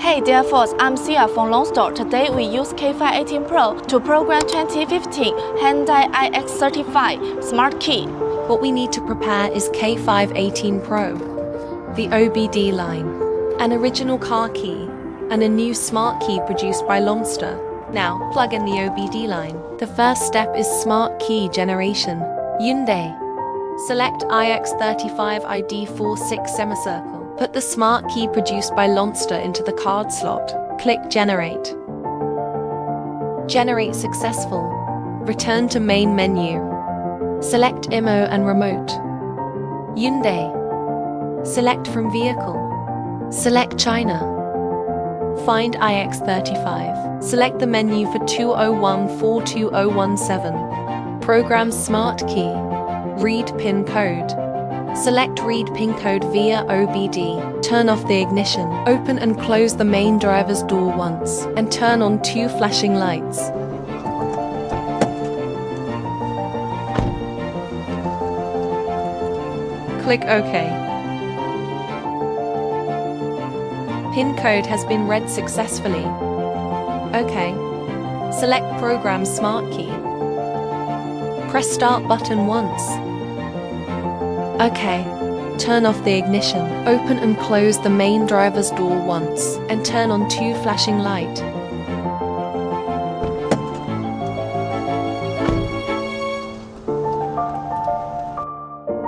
Hey dear folks, I'm Sia from Lonsdor. Today we use K518 Pro to program 2015 Hyundai iX35 Smart Key. What we need to prepare is K518 Pro, the OBD line, an original car key, and a new smart key produced by Lonsdor. Now, plug in the OBD line. The first step is smart key generation. Hyundai. Select iX35 ID46 semicircle. Put the smart key produced by Lonsdor into the card slot. Click Generate. Generate successful. Return to main menu. Select IMO and remote. Hyundai. Select from vehicle. Select China. Find iX35. Select the menu for 201-42017. Program smart key. Read PIN code. Select Read PIN code via OBD. Turn off the ignition. Open and close the main driver's door once, and turn on 2 flashing lights. Click OK. PIN code has been read successfully. OK. Select Program Smart Key. Press Start button once. OK. Turn off the ignition. Open and close the main driver's door once, and turn on 2 flashing lights.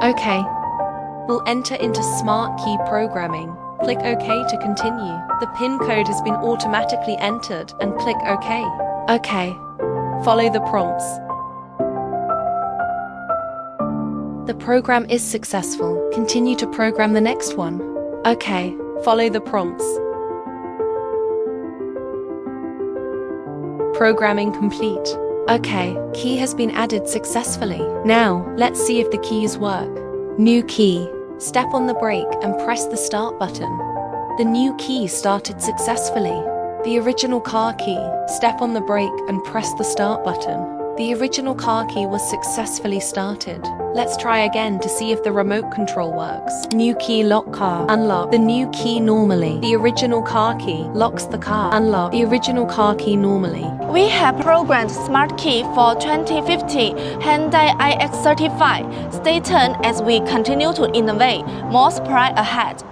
OK. We'll enter into Smart Key Programming. Click OK to continue. The PIN code has been automatically entered, and click OK. OK. Follow the prompts. The program is successful. Continue to program the next one. OK. Follow the prompts. Programming complete. OK. Key has been added successfully. Now, let's see if the keys work. New key. Step on the brake and press the start button. The new key started successfully. The original car key. Step on the brake and press the start button. The original car key was successfully started. Let's try again to see if the remote control works. New key lock car. Unlock. The new key normally. The original car key locks the car. Unlock. The original car key normally. We have programmed Smart Key for 2015 Hyundai iX35. Stay tuned as we continue to innovate. More surprise ahead.